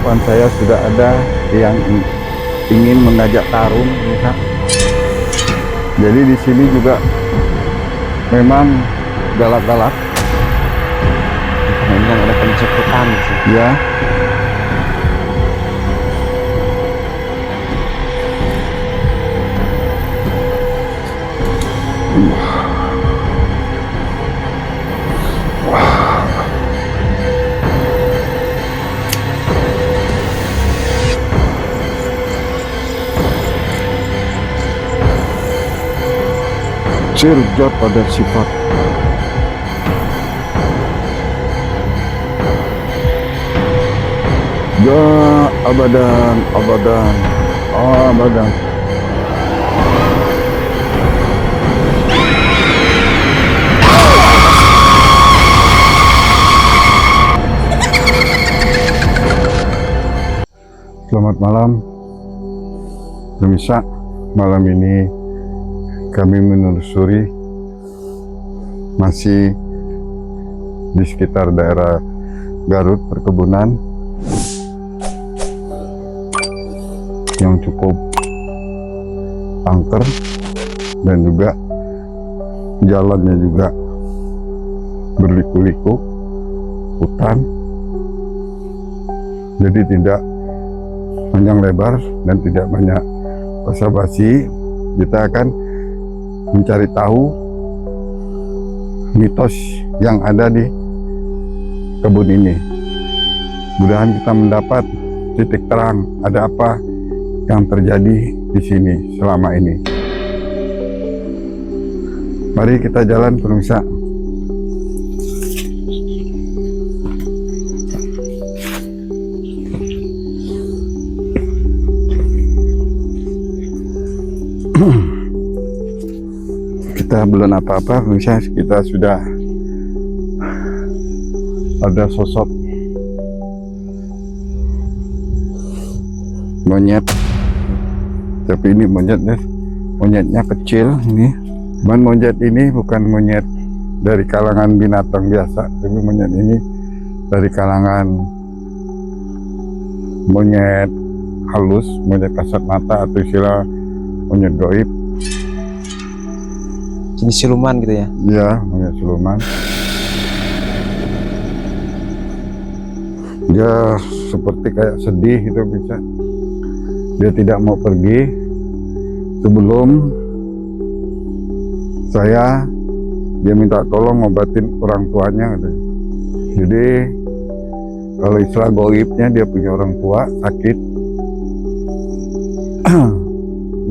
depan saya sudah ada yang ingin mengajak tarung, lihat. Jadi di sini juga memang galak-galak. Memang ada penceputan sih. Ya. Cerdas pada sifat. Ya abadan, abadan, abadan. Selamat malam, pemirsa. Malam ini kami menelusuri masih di sekitar daerah Garut, perkebunan yang cukup angker dan juga jalannya juga berliku-liku hutan, jadi tidak panjang lebar dan tidak banyak basa-basi. Kita akan mencari tahu mitos yang ada di kebun ini. Mudah-mudahan kita mendapat titik terang ada apa yang terjadi di sini selama ini. Mari kita jalan, pemirsa. Kita belum apa-apa, pemirsa. Kita sudah ada sosok monyet, tapi ini monyetnya kecil ini. Cuman monyet ini bukan monyet dari kalangan binatang biasa, tapi monyet ini dari kalangan monyet halus, monyet kasat mata, atau istilah monyet gaib. Jenis siluman gitu ya? Ya, monyet siluman. Dia seperti kayak sedih gitu, bisa. Dia tidak mau pergi sebelum dia minta tolong ngobatin orang tuanya gitu. Jadi kalau istilah gaibnya, dia punya orang tua sakit.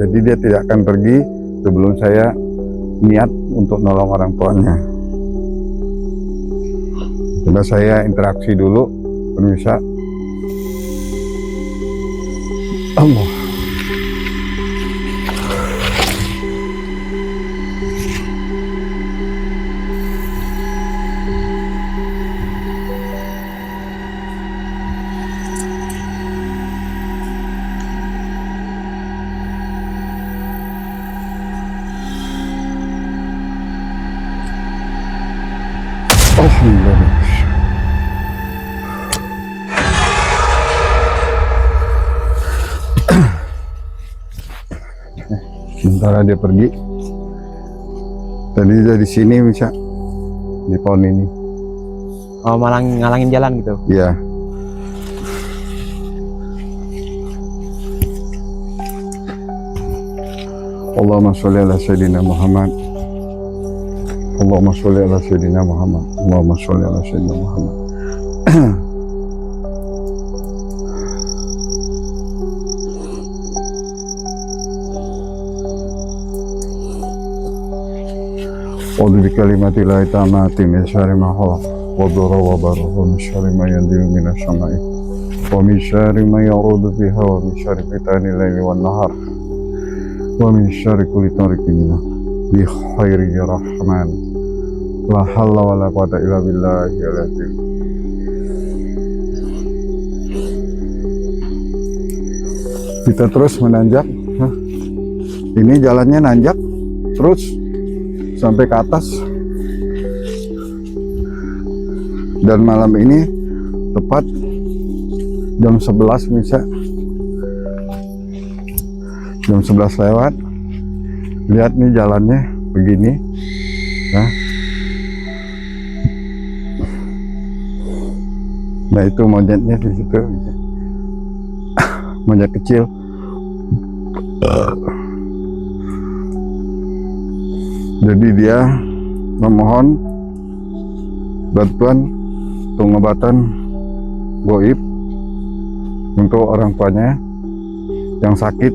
Jadi dia tidak akan pergi sebelum saya niat untuk nolong orang tuanya. Coba saya interaksi dulu, pemirsa. Allah. Alhamdulillah. Sementara dia pergi, tadi dia di sini, bisa di pohon ini. Oh, malah ngalangin jalan gitu? Iya. Allahumma sholli ala sayyidina Muhammad. Allahumma sholli ala sayyidina Muhammad. Allahumma sholli ala sayyidina Muhammad. A'udzu bikalimati llahi tammati min syarri ma khalaq wa dharra wa barra wa min syarri ma yanzilu minas sama'i wa min syarri ma yarudu fiha wa min syarri fitani laili wan nahar wa min syarri kulli tariqin bi khairi rahman la halla wa la quwata illa billahi al-azim. Kita terus menanjak. Ini jalannya nanjak terus sampai ke atas. Dan malam ini tepat jam 11 bisa. Jam 11 lewat. Lihat nih jalannya begini. Nah itu monyetnya di situ. Monyet kecil. Jadi dia memohon bantuan pengobatan goib untuk orang tuanya yang sakit.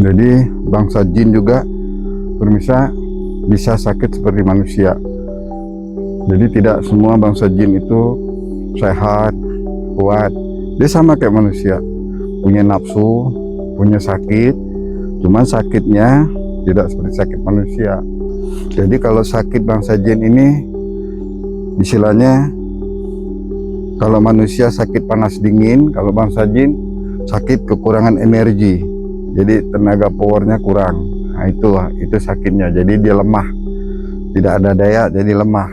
Jadi bangsa jin juga bisa sakit seperti manusia. Jadi tidak semua bangsa jin itu sehat, kuat. Dia sama kayak manusia, punya nafsu, punya sakit. Cuman sakitnya tidak seperti sakit manusia. Jadi kalau sakit bangsa jin ini istilahnya, kalau manusia sakit panas dingin, kalau bangsa jin sakit kekurangan energi. Jadi tenaga powernya kurang. Nah itu sakitnya. Jadi dia lemah, tidak ada daya, jadi lemah.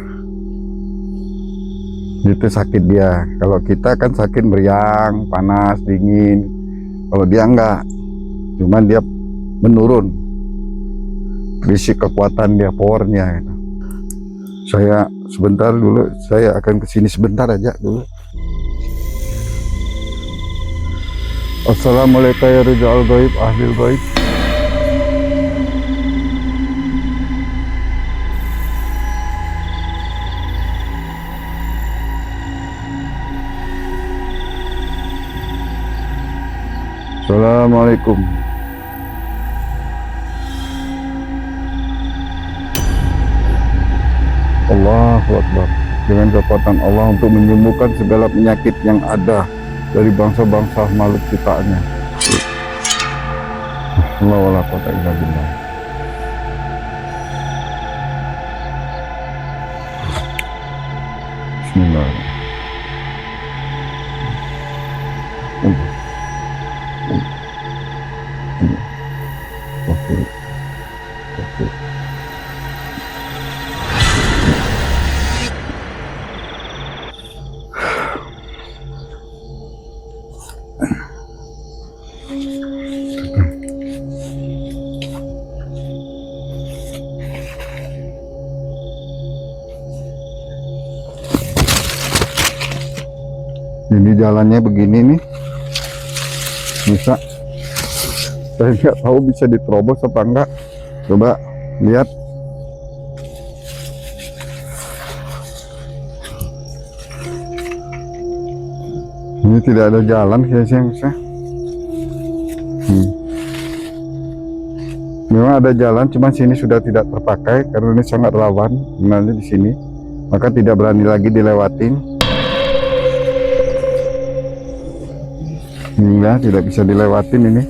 Itu sakit dia. Kalau kita kan sakit meriang, panas, dingin. Kalau dia enggak, cuman dia menurun fisik kekuatan dia, powernya. Saya sebentar dulu, saya akan kesini sebentar aja dulu. Assalamualaikum ya rijal gaib, ahlil gaib. Assalamualaikum. Allahu Akbar. Dengan kekuatan Allah untuk menyembuhkan segala penyakit yang ada dari bangsa-bangsa makhluk ciptaannya. Allah wala quwwata illa billah. Bismillahirrahmanirrahim. Oke. Ini jalannya begini nih, bisa. Saya nggak tahu bisa diterobos apa enggak. Coba lihat. Ini tidak ada jalan kayaknya, bisa. Memang ada jalan, cuman sini sudah tidak terpakai karena ini sangat rawan sebenarnya di sini. Maka tidak berani lagi dilewatin. Hingga tidak bisa dilewatin ini.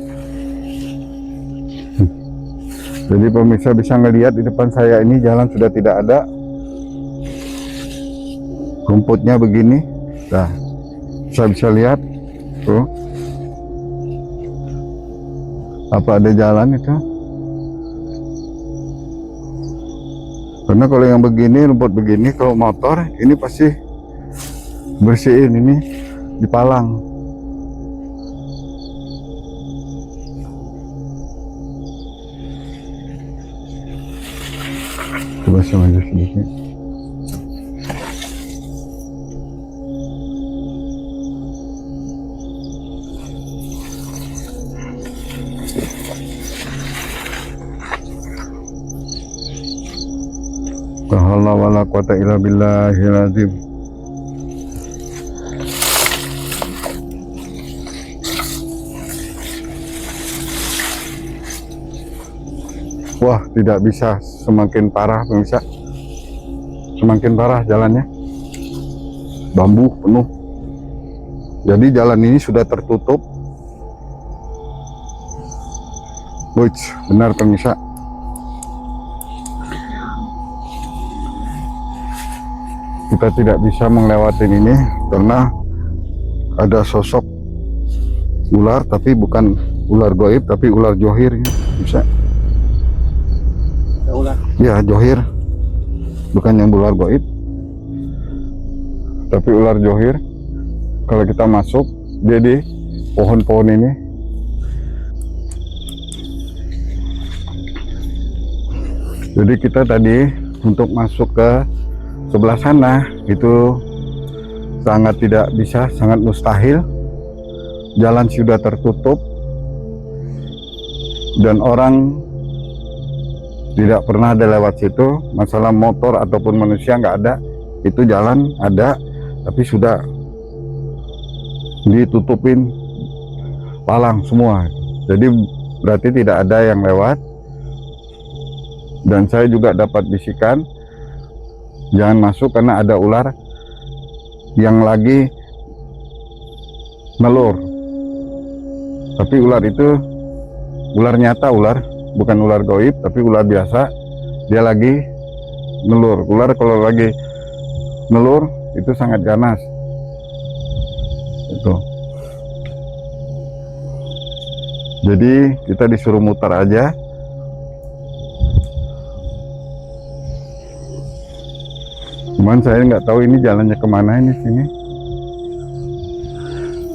Jadi pemirsa bisa ngelihat di depan saya ini jalan sudah tidak ada. Rumputnya begini. Nah, saya bisa lihat tuh. Apa ada jalan itu? Karena kalau yang begini, rumput begini, kalau motor ini pasti bersihin ini, dipalang. Coba saya maju sedikit. La haula wala quwata illa billahil azim. Wah, tidak bisa, semakin parah pemirsa. Semakin parah jalannya. Bambu penuh. Jadi jalan ini sudah tertutup. Wih, benar pemirsa. Kita tidak bisa melewati ini karena ada sosok ular, tapi bukan ular goib, tapi ular johir. Bisa. Ular. Ya, johir. bukan yang ular goib, tapi ular johir. Kalau kita masuk, dia di pohon-pohon ini. Jadi kita tadi untuk masuk ke sebelah sana itu sangat tidak bisa, sangat mustahil. Jalan sudah tertutup dan orang tidak pernah ada lewat situ. Masalah motor ataupun manusia nggak ada. Itu jalan ada, tapi sudah ditutupin palang semua. Jadi berarti tidak ada yang lewat. Dan saya juga dapat bisikan, jangan masuk karena ada ular yang lagi nelur. Tapi ular itu ular nyata, ular bukan ular goib, tapi ular biasa. Dia lagi nelur. Ular kalau lagi nelur itu sangat ganas. Itu. Jadi kita disuruh mutar aja. Cuman saya nggak tahu ini jalannya kemana ini sini.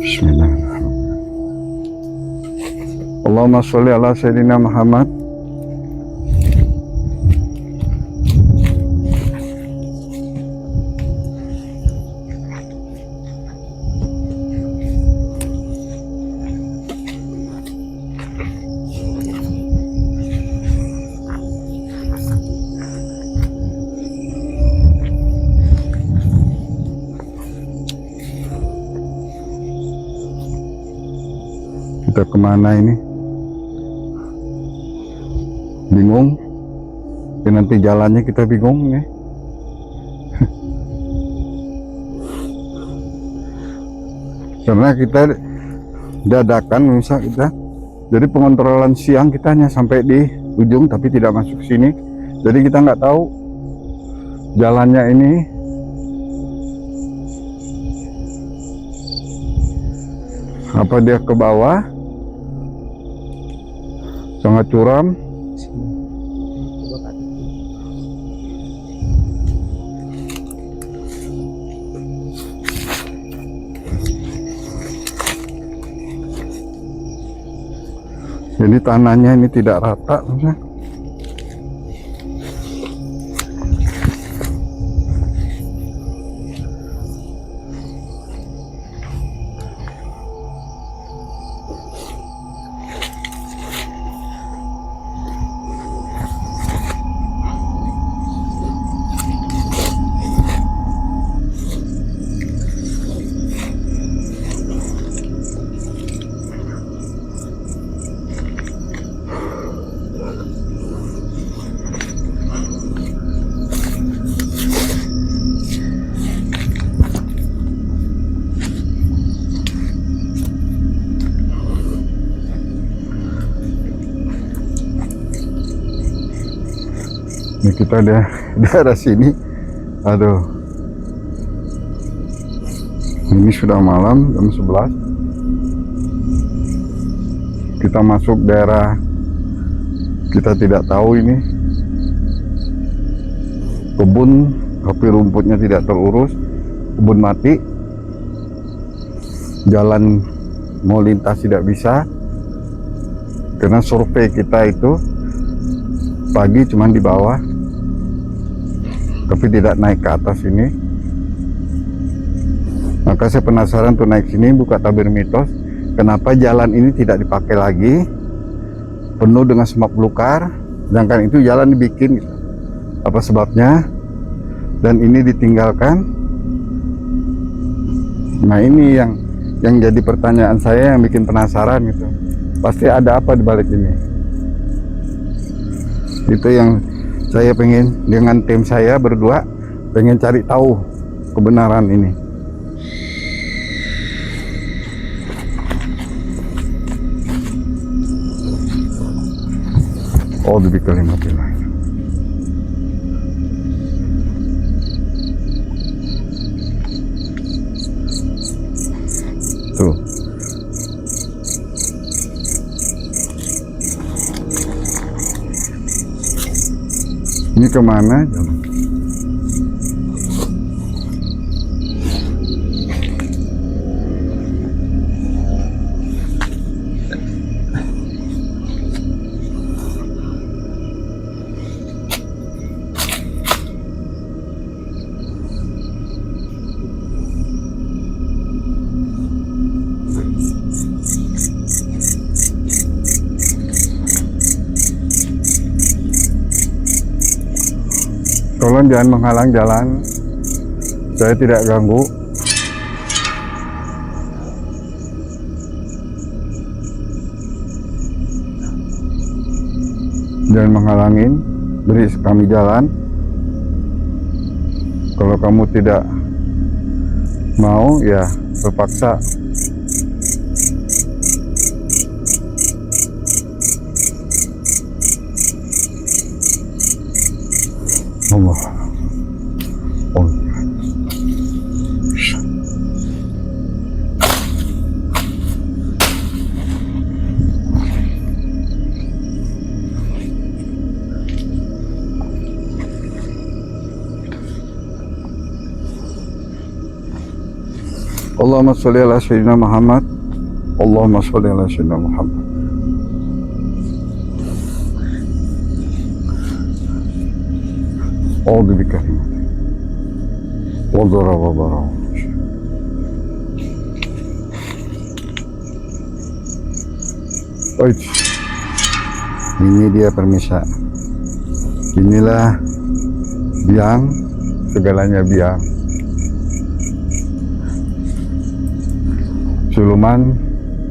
Bismillahirrahmanirrahim. Allahumma sholli ala sayyidina Muhammad. Kita kemana ini? Bingung. Ya, nanti jalannya kita bingung nih. Karena kita dadakan misal kita. Jadi pengontrolan siang kita hanya sampai di ujung tapi tidak masuk sini. Jadi kita nggak tahu jalannya ini. Apa dia ke bawah? Sangat curam. Jadi tanahnya ini tidak rata. Ini kita ada di daerah sini. Aduh, ini sudah malam jam 11. Kita masuk daerah kita tidak tahu ini kebun, tapi rumputnya tidak terurus, kebun mati. Jalan mau lintas tidak bisa karena survei kita itu pagi cuman di bawah tapi tidak naik ke atas ini. Maka saya penasaran tuh naik sini, buka tabir mitos, kenapa jalan ini tidak dipakai lagi, penuh dengan semak belukar, sedangkan itu jalan dibikin, apa sebabnya, dan ini ditinggalkan. Nah ini yang jadi pertanyaan saya, yang bikin penasaran gitu, pasti ada apa di balik ini. Itu yang saya pengen, dengan tim saya berdua pengen cari tahu kebenaran ini. Oh, lebih kalimatillah. Tuh. Ini kemana jalan? Tolong jangan menghalang jalan. Saya tidak ganggu. Jangan menghalangin, beri kami jalan. Kalau kamu tidak mau, ya terpaksa. Allah. Oh. Allahumma sholli ala sayyidina Muhammad. Allahumma sholli ala sayyidina Muhammad. A'udzu bikalimati wa dhara wa bara. Baik. Ini dia permisa. Inilah biang, segalanya biang. Siluman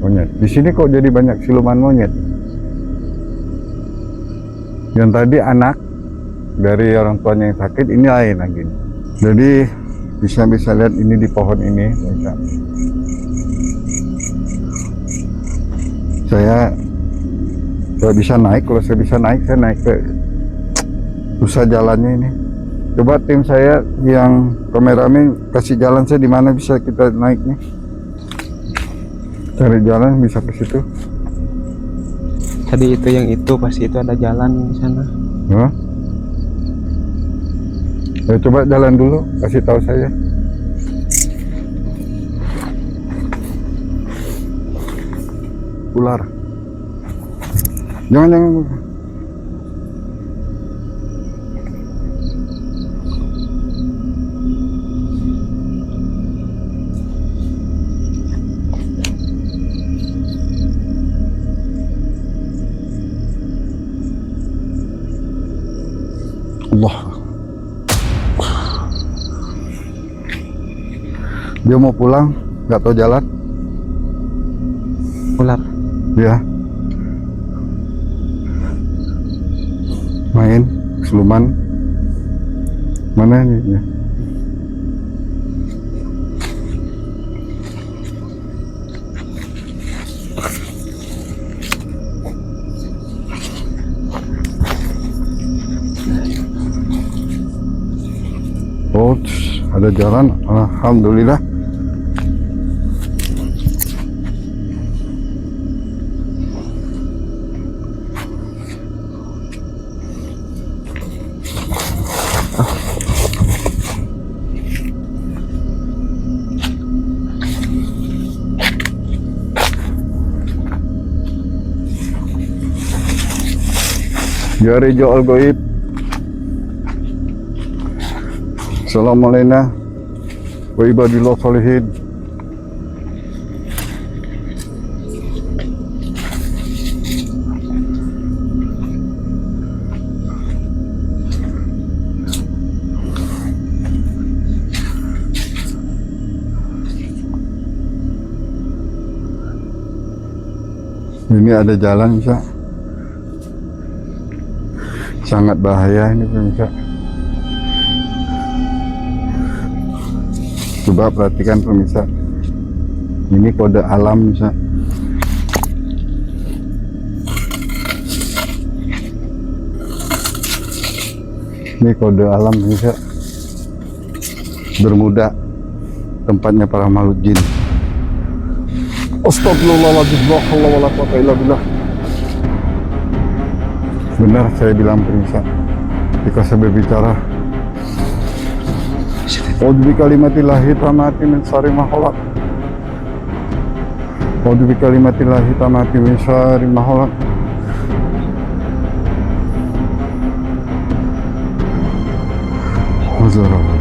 monyet. Di sini kok jadi banyak siluman monyet? Yang tadi anak dari orang tuanya yang sakit, ini lain lagi. Jadi bisa lihat ini di pohon ini. Saya bisa naik. Kalau saya bisa naik, saya naik ke susah jalannya ini. Coba tim saya yang kameramen kasih jalan saya di mana bisa kita naik nih. Cari jalan bisa ke situ. Tadi itu yang itu pasti itu ada jalan di sana. Hah? Ya, coba jalan dulu, kasih tahu saya. Ular. Jangan. Allah. Dia mau pulang, nggak tahu jalan. Ular. Ya. Main siluman. Mana ini? Ya. Oh, ada jalan. Alhamdulillah. Ya Rejo Al-Goib. Assalamualaikum wa ibadillah salihin. Ini ada jalan bisa. Sangat bahaya ini pemirsa. Coba perhatikan pemirsa. Ini kode alam bisa. Ini kode alam pemirsa. Bermuda. Tempatnya para makhluk jin. Astagfirullahaladzim. La haula wala quwwata illa billah. Benar saya bilang pemirsa, ketika saya berbicara, A'udzu bikalimatillahi tammati min syarri ma khalaq. A'udzu bikalimatillahi tammati min syarri ma khalaq. Astagfirullah.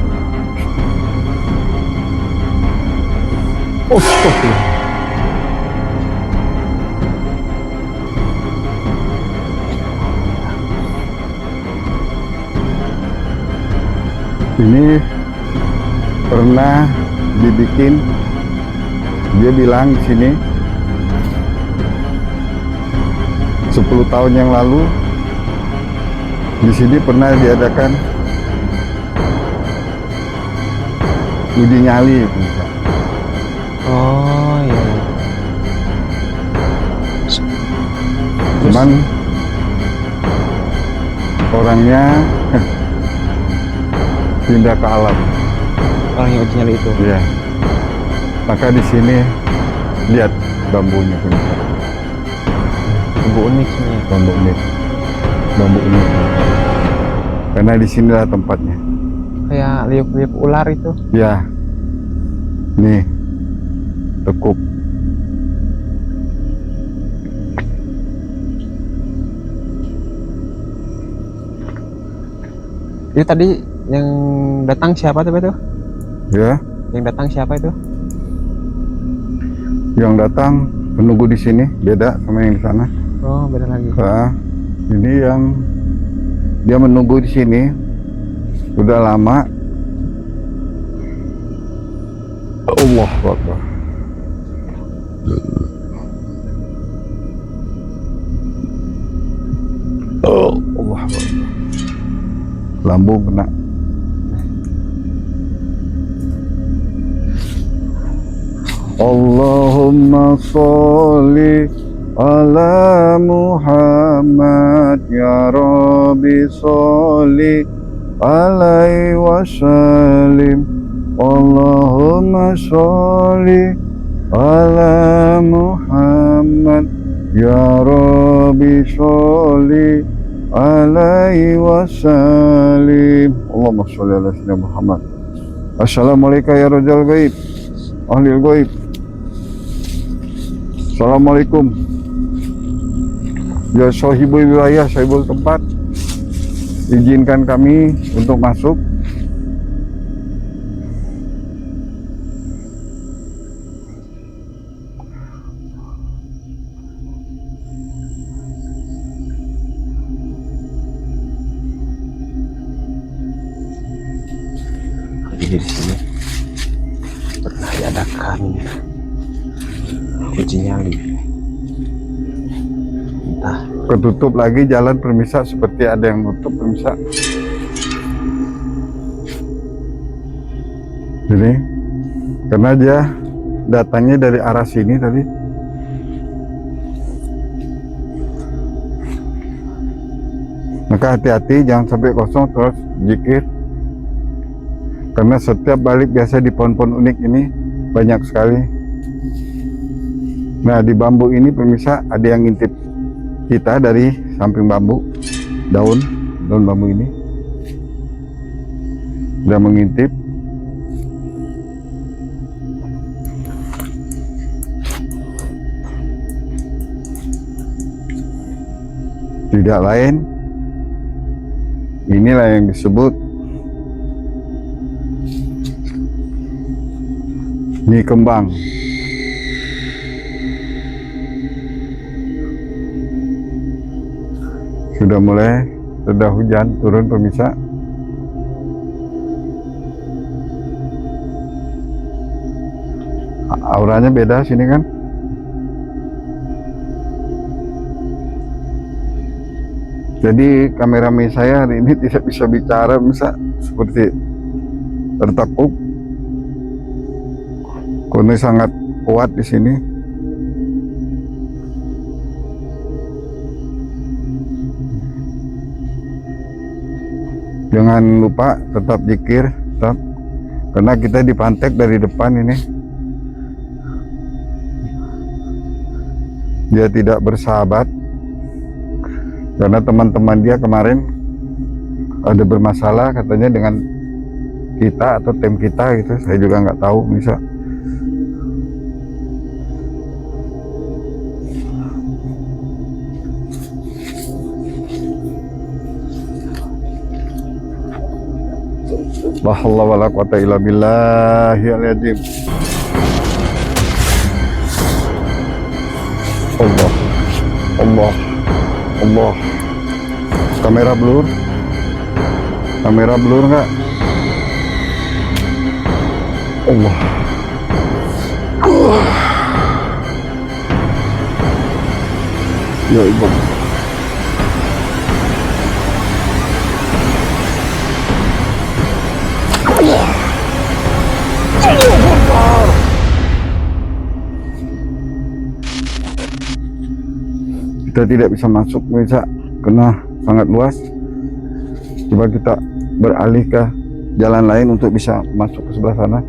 Ini pernah dibikin, dia bilang di sini 10 tahun yang lalu di sini pernah diadakan uji nyali. Oh iya. Cuman orangnya pindah ke alam. Orang yang uji nyali itu. Iya. Maka di sini lihat bambunya pemirsa. Bambu unik sebenarnya. Bambu unik. Bambu unik. Karena di sinilah tempatnya. Kayak liuk-liuk ular itu. Ya. Nih. Tekuk. Itu tadi yang datang siapa tuh itu? Ya. Yang datang siapa itu? Yang datang menunggu di sini beda sama yang di sana. Oh, beda lagi. Nah, ini yang dia menunggu di sini udah lama. Allah Akbar. Allah Akbar. Lambung kena. Allahumma sholli ala Muhammad ya Rabbi sholli alaihi wasallim. Allahumma sholli ala Muhammad ya Rabbi sholli alaihi wasallim. Allahumma sholli ala sayyidina Muhammad. Assalamualaikum ya rajal gaib, ahli gaib. Assalamualaikum ya sahibul wilayah, sahibul tempat, izinkan kami untuk masuk. Jadi di sini pernah diadakan uji nyali. Entah. Ketutup lagi jalan permisa, seperti ada yang nutup permisa. Jadi karena dia datangnya dari arah sini tadi. Maka hati-hati jangan sampai kosong, terus zikir. Karena setiap balik biasa di pohon-pohon unik ini banyak sekali. Nah, di bambu ini pemirsa ada yang ngintip kita dari samping bambu, daun bambu ini sudah mengintip. Tidak lain, inilah yang disebut Nyi Kembang. Sudah mulai reda hujan turun pemirsa. Auranya beda sini kan. Jadi kameramen saya hari ini tidak bisa bicara, bisa seperti tertekuk. Karena sangat kuat di sini. Jangan lupa tetap zikir, tetap, karena kita dipantek dari depan ini. Dia tidak bersahabat karena teman-teman dia kemarin ada bermasalah katanya dengan kita atau tim kita gitu. Saya juga nggak tahu bisa. La haula wala quwata illa billahil azim. Allah, Allah, Allah. Kamera blur nggak? Allah. Ya ibu. Kita tidak bisa masuk bisa karena sangat luas. Coba kita beralih ke jalan lain untuk bisa masuk ke sebelah sana.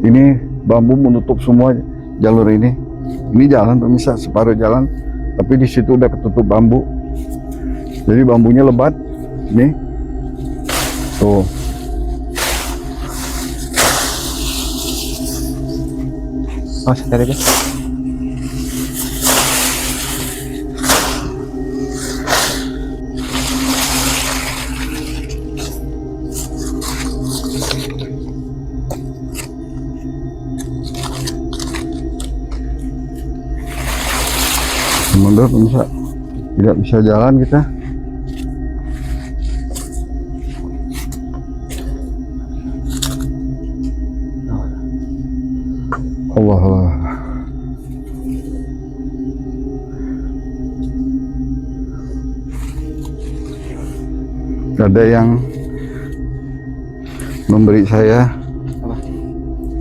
Ini bambu menutup semua jalur ini. Ini jalan pemirsa, separuh jalan, tapi di situ udah ketutup bambu. Jadi bambunya lebat. Nih, tuh. Oh, sebentar aja. Mundur pemirsa, tidak bisa jalan kita. Allah Allah. Ada yang memberi saya Apa?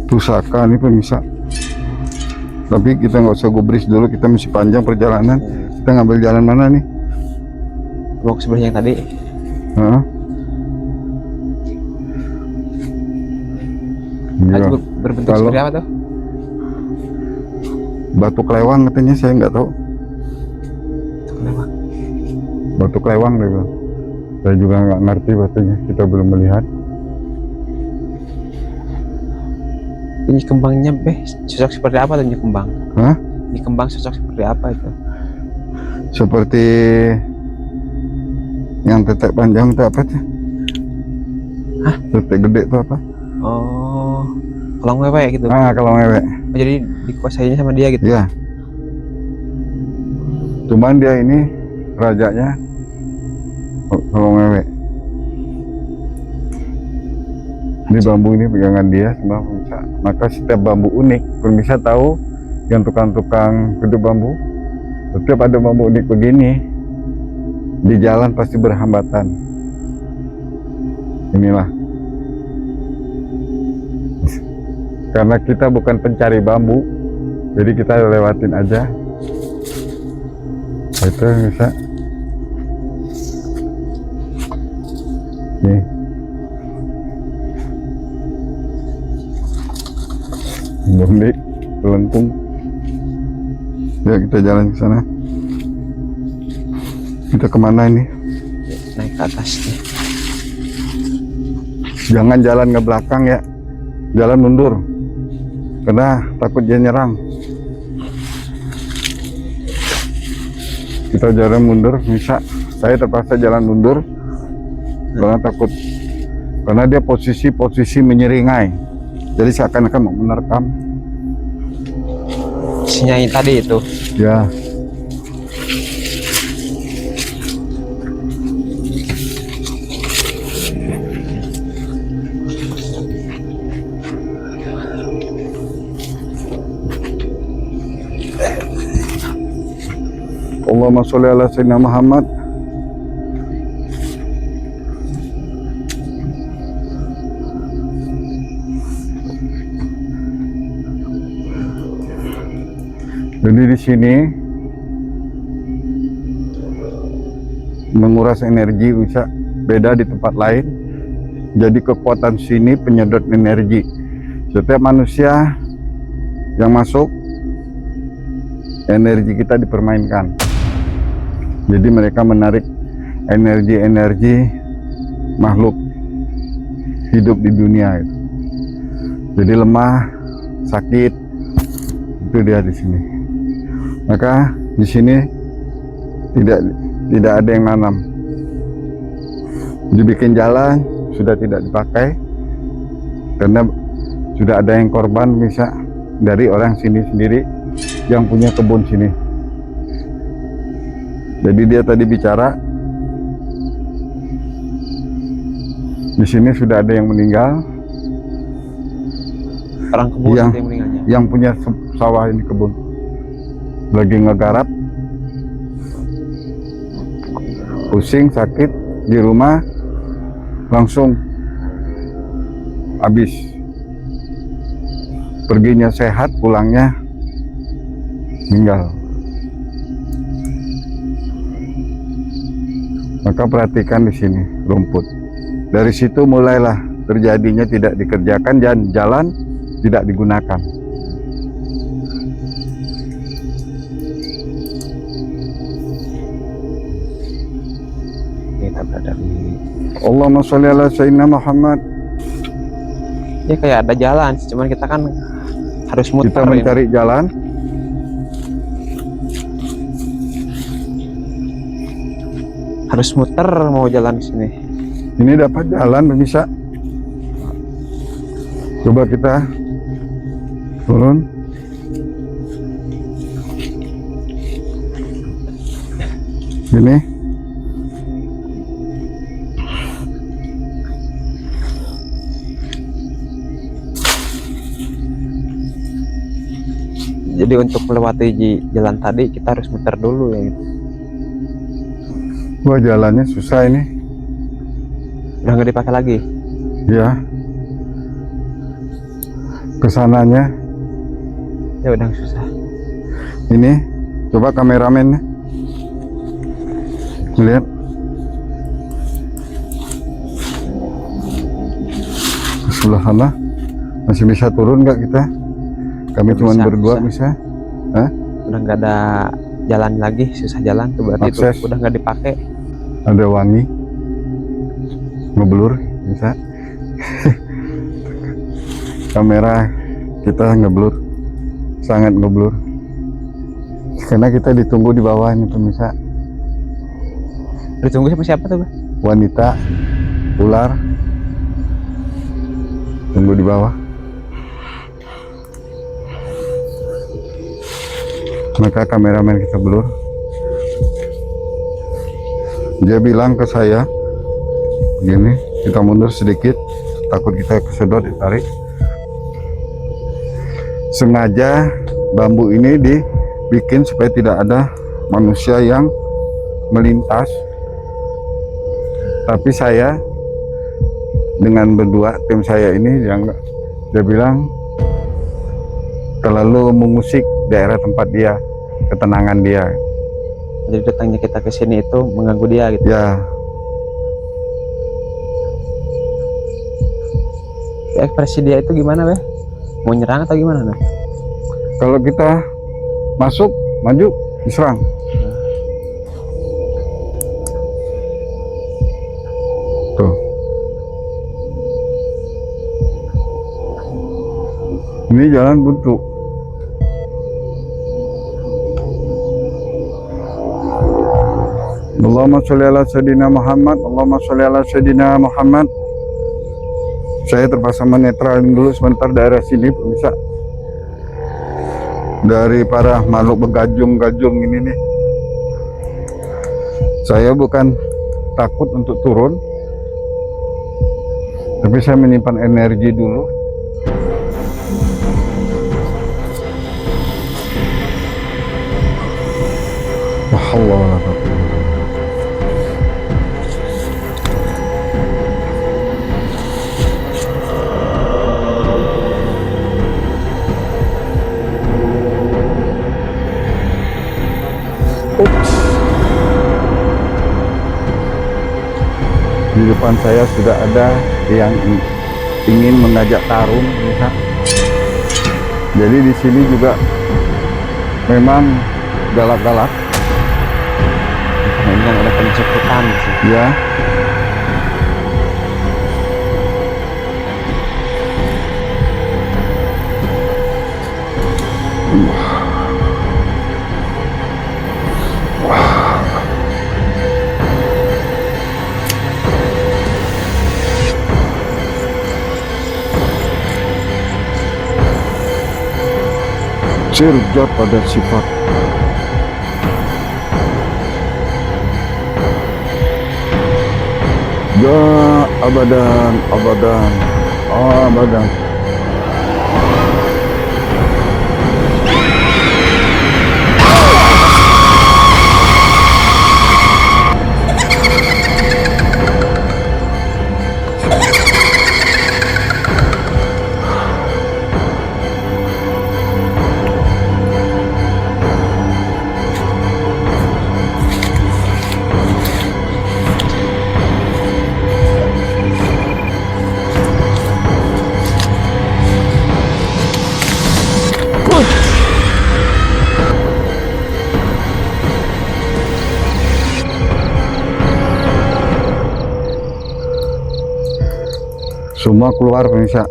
pusaka nih pemirsa. Tapi kita nggak usah gubris dulu, kita masih panjang perjalanan. Kita ngambil jalan mana nih? Mau ke sebelah yang tadi. Hah? Iya. Itu berbentuk Kalau seperti apa tuh? batu kelewang katanya, saya nggak tahu. Itu kenapa? Batu kelewang deh bang. Saya juga nggak ngerti batunya, kita belum melihat. Ini kembangnya sosok seperti apa tuh ini kembang? Hah? Ini kembang sosok seperti apa itu? Seperti yang tetek panjang itu apa tuh? Hah? Tetek gede itu apa? Oh, kalau ngewe gitu. Ah, kalau ngewek. Oh, jadi dikuasainya sama dia gitu. Iya. Cuman dia ini rajanya kalau ngewek. Ini bambu ini pegangan dia semua pemirsa. Maka setiap bambu unik, pemirsa tahu yang tukang-tukang gedung bambu, setiap ada bambu unik begini di jalan pasti berhambatan. Inilah. Karena kita bukan pencari bambu, jadi kita lewatin aja. Itu bisa. Nih. Bondik, pelengkung. Ya kita jalan ke sana. Kita kemana ini? Naik ke atas nih. Jangan jalan ke belakang ya. Jalan mundur. Karena takut dia nyerang. Kita jalan mundur, bisa. Saya terpaksa jalan mundur. Karena takut. Karena dia posisi menyeringai. Jadi seakan-akan mau menerkam. Sinyal tadi itu. Ya. Allahumma sholli ala sayyidina Muhammad. Jadi di sini menguras energi bisa beda di tempat lain. Jadi kekuatan sini penyedot energi. Setiap manusia yang masuk, energi kita dipermainkan. Jadi mereka menarik energi-energi makhluk hidup di dunia itu. Jadi lemah, sakit, itu dia di sini. Maka di sini tidak ada yang nanam. Dibikin jalan sudah tidak dipakai karena sudah ada yang korban bisa dari orang sini sendiri yang punya kebun sini. Jadi dia tadi bicara di sini sudah ada yang meninggal. Orang kebun Yang- yang meninggalnya. yang punya sawah ini kebun lagi ngegarap, pusing sakit di rumah, langsung habis. Perginya sehat, pulangnya meninggal. Maka perhatikan di sini rumput. Dari situ mulailah terjadinya tidak dikerjakan dan jalan tidak digunakan. Kita berada di, Allahumma sholli ala sayyidina Muhammad. ya kayak ada jalan, cuman kita kan harus muter. Kita mencari jalan. Harus muter mau jalan ke sini. Ini dapat jalan bisa. Coba kita turun. Ini Jadi untuk melewati jalan tadi kita harus muter dulu ya gitu. wah jalannya susah ini. Udah nggak dipakai lagi. Ya. Kesananya Ya udah susah. ini coba kameramennya lihat ke sebelah sana masih bisa turun nggak kita? Kami cuma Bisa, berdua bisa. bisa. Hah? Udah nggak ada jalan lagi, susah jalan tuh berarti Akses. itu udah nggak dipakai. Ada wangi ngeblur bisa. Kamera kita ngeblur, sangat ngeblur karena kita ditunggu di bawah ini pemirsa. Ditunggu sama siapa tuh, Bang? Wanita ular tunggu di bawah. Maka kameramen kita blur. Dia bilang ke saya gini, kita mundur sedikit takut kita kesedot ditarik. Sengaja bambu ini dibikin supaya tidak ada manusia yang melintas. Tapi saya dengan berdua tim saya ini dia bilang terlalu mengusik daerah tempat dia, ketenangan dia. Jadi datangnya kita ke sini itu mengganggu dia gitu. Ya, Ekspresi dia itu gimana, Bang? Mau nyerang atau gimana, Bang? kalau kita masuk, maju, diserang. Tuh. Ini jalan buntu. Allahumma sholli ala sayyidina Muhammad. Allahumma sholli ala sayyidina Muhammad. Saya terpaksa menetralin dulu sebentar daerah sini, bisa. Dari para makhluk begajung-gajung ini nih. Saya bukan takut untuk turun, tapi saya menyimpan energi dulu. Wah, Allah. Ups. Di depan saya sudah ada yang ingin mengajak tarung, bisa. Jadi di sini juga memang galak-galak. Nah, ini kan ada penjemputan sih. Ya. Sirja pada sifat. Ya abadan, abadan, abadan. Semua keluar pemirsa.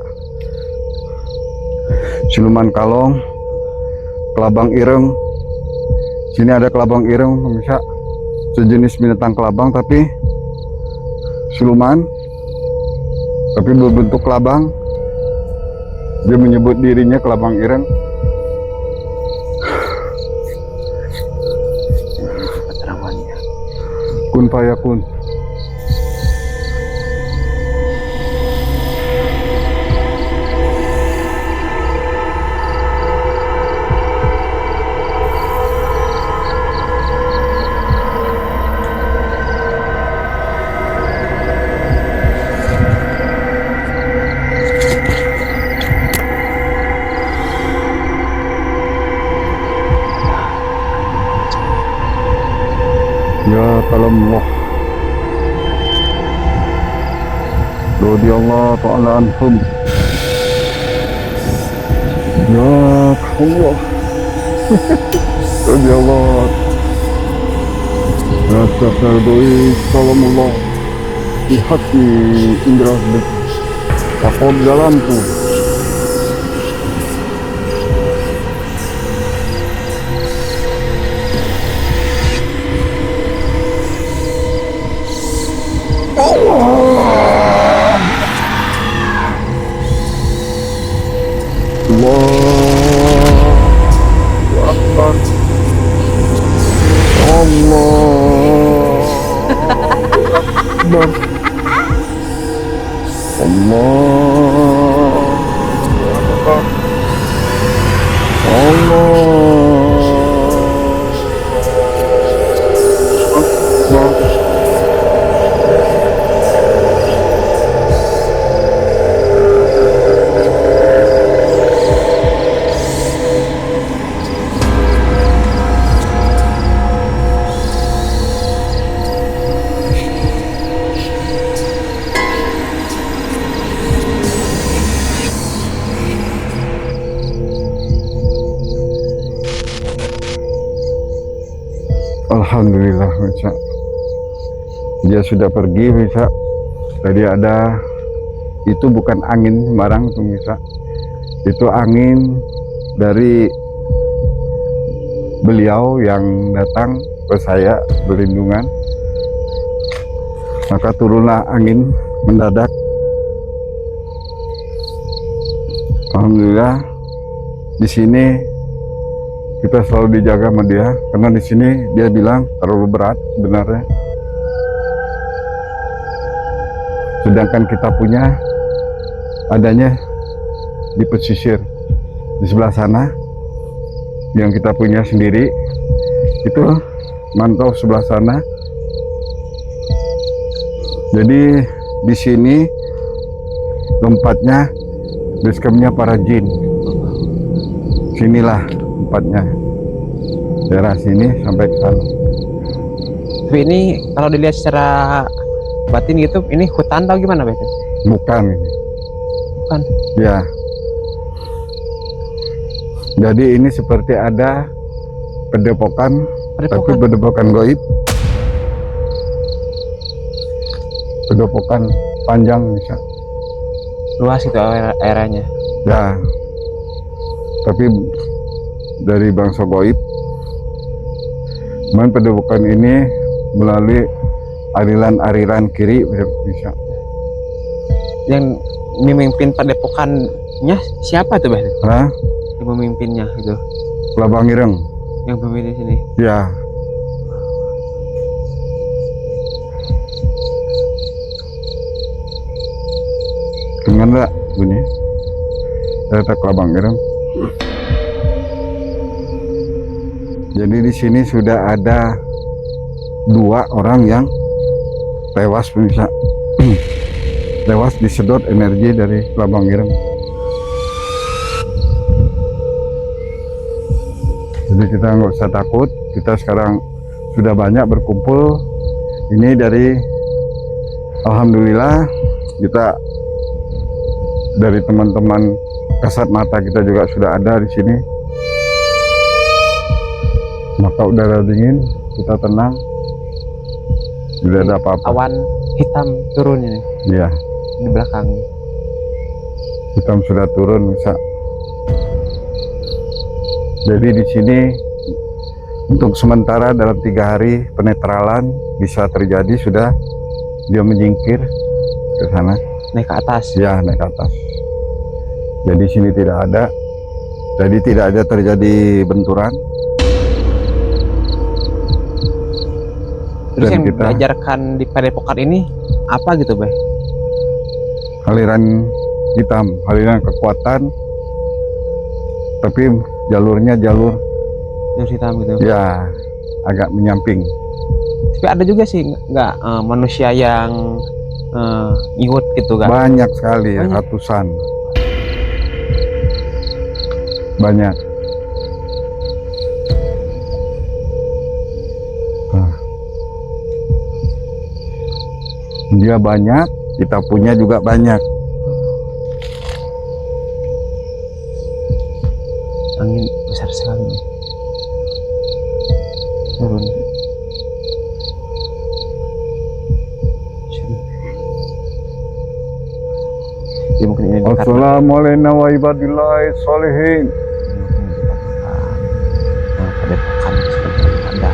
Siluman kalong, kelabang ireng. Sini ada kelabang ireng pemirsa. Sejenis binatang kelabang tapi siluman, tapi berbentuk kelabang. Dia menyebut dirinya kelabang ireng. Keterangannya. Kun fayakun. Ya kalamullah. Radiyallahu ta'ala anhum. Ya kalamullah. Radiyallahu. Ya taqadui kalamullah. Lihat di indra takut jalan tuh. Allahu Akbar. Allahu Akbar. Allahu Akbar. Allahu Akbar. Alhamdulillah bisa. Dia sudah pergi bisa. Tadi ada, itu bukan angin sembarang tuh bisa. Itu angin dari beliau yang datang ke saya berlindungan. Maka turunlah angin mendadak. Alhamdulillah di sini kita selalu dijaga sama dia, karena di sini dia bilang terlalu berat sebenarnya. Sedangkan kita punya adanya di pesisir di sebelah sana, yang kita punya sendiri itu mantau sebelah sana. Jadi di sini tempatnya basecampnya para jin. Sinilah tempatnya, daerah sini sampai ke sana. Tapi ini kalau dilihat secara batin gitu, ini hutan atau gimana Bek? Bukan ini. Bukan. Ya. Jadi ini seperti ada padepokan, tapi padepokan gaib. Padepokan panjang bisa. Luas itu areanya. Ya. Tapi dari bangsa gaib. Main padepokan ini melalui aliran-aliran kiri bisa. Yang memimpin padepokannya siapa tuh Bek? Hah? Yang memimpinnya itu. Kelabang ireng. Yang pemimpin sini. Ya. Dengan enggak bunyi? Ternyata kelabang ireng. Jadi di sini sudah ada 2 orang yang tewas bisa. Tewas disedot energi dari kelabang ireng. Jadi kita nggak usah takut. Kita sekarang sudah banyak berkumpul. Ini dari alhamdulillah kita dari teman-teman kasat mata kita juga sudah ada di sini. Maka udara dingin, kita tenang. Tidak ada apa-apa. Awan hitam turun ini Iya. di belakang. hitam sudah turun bisa. Jadi di sini untuk sementara dalam 3 hari penetralan bisa terjadi, sudah dia menyingkir ke sana. Naik ke atas. Ya, naik ke atas. Jadi sini tidak ada. Jadi tidak ada terjadi benturan. Terus Dan yang kita diajarkan di Padepokan ini apa gitu, Bay? aliran hitam, aliran kekuatan, tapi jalurnya jalur Jalur hitam gitu. ya agak menyamping. Tapi ada juga sih nggak manusia yang ngikut gitu kan? Banyak sekali, Banyak. ratusan. Banyak. Nah. Dia banyak, kita punya juga banyak. Angin besar sekali. Turun. Ya mungkin ini karena Assalamualaikum warahmatullahi wabarakatuh. Padepokan seperti ada tempat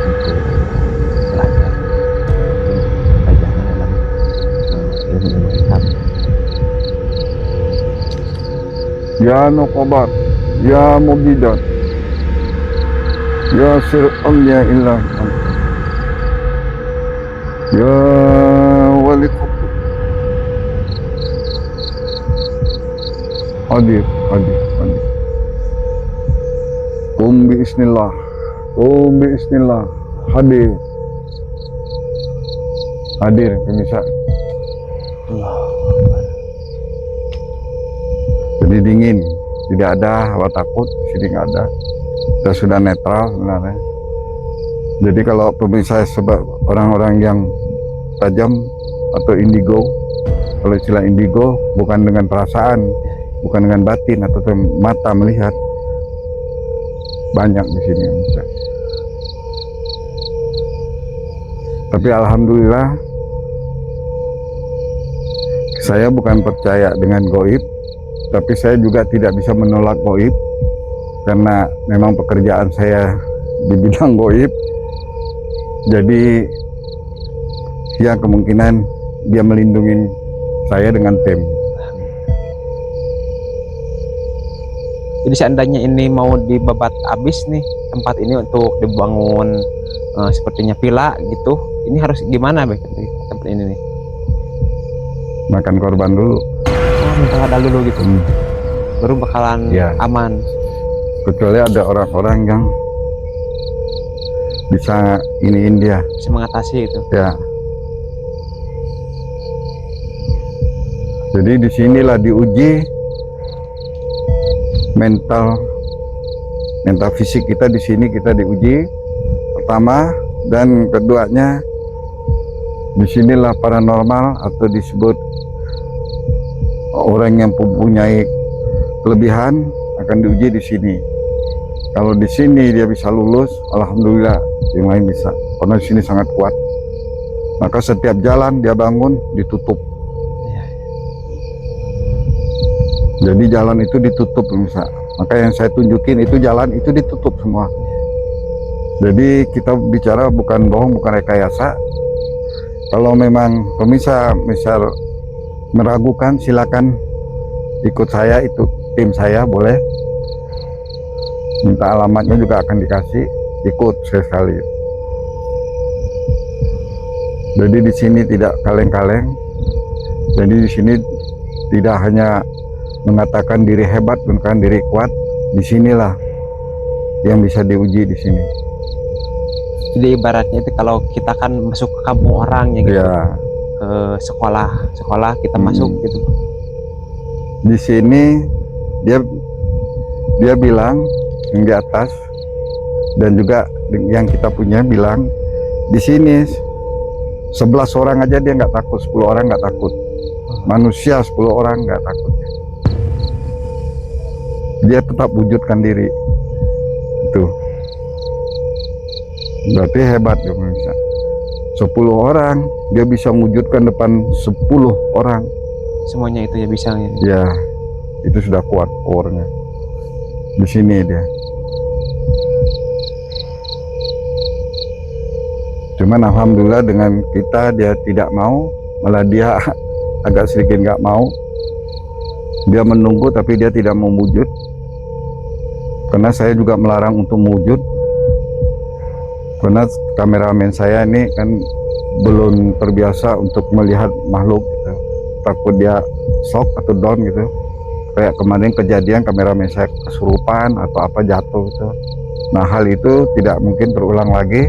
untuk belajar belajar dalam ilmu hitam. Ya Nukobat, Ya Mubidat, Ya Sir'an Ya Ilah, Ya Wali Kutub. Hadir. Kum biiznillah, hadir. Hadir pemirsa. Jadi dingin, tidak ada hawa takut, sini nggak ada. Kita sudah netral sebenarnya. Jadi kalau pemirsa sebab orang-orang yang tajam atau indigo, kalau istilah indigo bukan dengan perasaan, bukan dengan batin atau mata melihat, banyak di sini pemirsa. Tapi alhamdulillah saya bukan percaya dengan gaib, tapi saya juga tidak bisa menolak gaib karena memang pekerjaan saya di bidang gaib. Jadi ya kemungkinan dia melindungi saya dengan tim. Jadi seandainya ini mau dibabat habis nih tempat ini untuk dibangun sepertinya villa gitu, ini harus gimana Bay tempat ini nih? Makan korban dulu. Oh, minta ada dulu gitu. Baru bakalan Ya. aman. Kecuali ada orang-orang yang bisa iniin dia. Bisa mengatasi itu. Ya. Jadi disinilah diuji mental fisik kita, di sini kita diuji pertama, dan keduanya disinilah paranormal atau disebut orang yang mempunyai kelebihan akan diuji di sini. Kalau di sini dia bisa lulus, alhamdulillah, yang lain bisa. Karena di sini sangat kuat. Maka setiap jalan dia bangun ditutup. Jadi jalan itu ditutup bisa. Maka yang saya tunjukin itu jalan itu ditutup semua. Jadi kita bicara bukan bohong, bukan rekayasa. Kalau memang pemirsa misal meragukan, silakan ikut saya, itu tim saya boleh. Minta alamatnya juga akan dikasih, ikut sekali. Jadi di sini tidak kaleng-kaleng. Jadi di sini tidak hanya mengatakan diri hebat, bukan diri kuat. Disinilah yang bisa diuji di sini. Jadi ibaratnya itu kalau kita kan masuk ke kampung orang ya gitu, Ya, ke sekolah kita masuk gitu. di sini dia bilang yang di atas, dan juga yang kita punya bilang di sini 11 orang aja dia nggak takut, 10 orang nggak takut. Manusia 10 orang nggak takut. Dia tetap wujudkan diri. Itu berarti hebat ya pemirsa. 10 orang dia bisa wujudkan depan 10 orang. semuanya itu ya bisa ya. Ya, itu sudah kuat powernya. Di sini dia. Cuman alhamdulillah dengan kita dia tidak mau, malah dia agak sedikit nggak mau. Dia menunggu tapi dia tidak mau wujud. Karena saya juga melarang untuk wujud. Karena kameramen saya ini kan belum terbiasa untuk melihat makhluk gitu. Takut dia shock atau down gitu. Kayak kemarin kejadian kameramen saya kesurupan atau apa jatuh gitu. Nah hal itu tidak mungkin terulang lagi.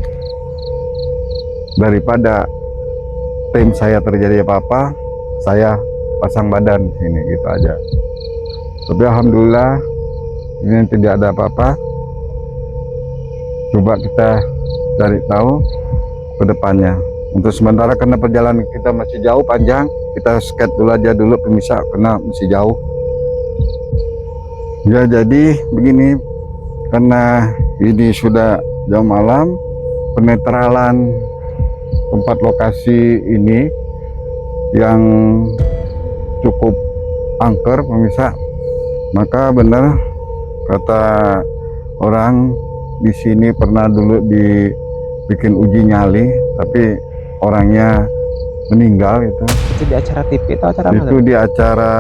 Daripada tim saya terjadi apa-apa, saya pasang badan sini gitu aja. Tapi alhamdulillah ini tidak ada apa-apa. Coba kita cari tahu ke depannya. Untuk sementara karena perjalanan kita masih jauh panjang, kita skate dulu aja dulu pemirsa karena masih jauh. Ya jadi begini, karena ini sudah jam malam, penetralan tempat lokasi ini yang cukup angker pemirsa, maka benar kata orang di sini pernah dulu dibikin uji nyali tapi orangnya meninggal itu Itu di acara TV atau acara apa? itu di acara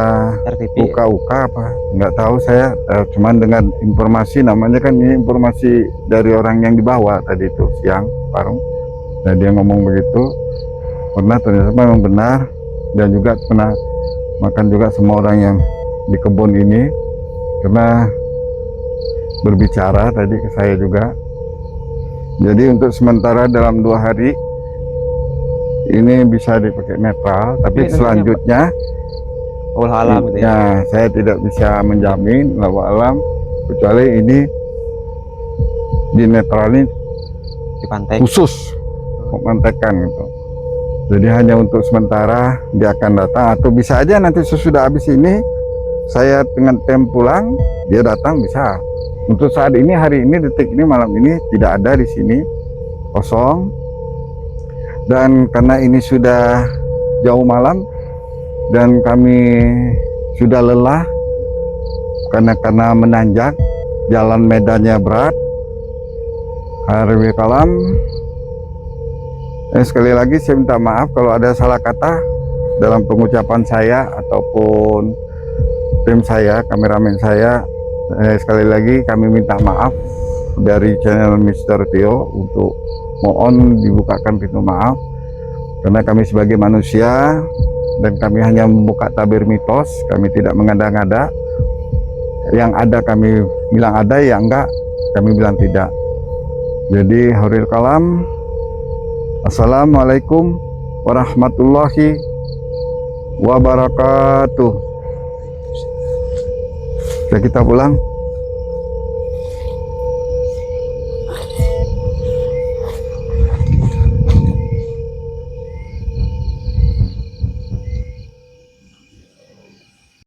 TV. UKA apa nggak tahu saya, cuman dengan informasi namanya kan ini informasi dari orang yang dibawa tadi itu siang Parung. Nah dia ngomong begitu, pernah ternyata memang benar, dan juga pernah makan juga sama orang yang di kebun ini, karena berbicara tadi ke saya juga. Jadi untuk sementara dalam 2 hari ini bisa dipakai netral, tapi Ini selanjutnya Allah alam gitu ya. ya saya tidak bisa menjamin wallahu alam, kecuali ini di netralin Di pantai. khusus memantekan gitu. Jadi hanya untuk sementara dia akan datang, atau bisa aja nanti sesudah habis ini saya dengan tem pulang dia datang bisa. Untuk saat ini hari ini detik ini malam ini tidak ada di sini, kosong. Dan karena ini sudah jauh malam dan kami sudah lelah karena menanjak, jalan medannya berat. Harwi kalam. Sekali lagi saya minta maaf kalau ada salah kata dalam pengucapan saya ataupun tim saya, kameramen saya. Sekali lagi kami minta maaf dari channel Mr. Tio, untuk mohon dibukakan pintu maaf, karena kami sebagai manusia dan kami hanya membuka tabir mitos, kami tidak mengada-ngada. Yang ada kami bilang ada, yang enggak kami bilang tidak. Jadi Haril kalam. Assalamualaikum warahmatullahi wabarakatuh. Ya kita pulang.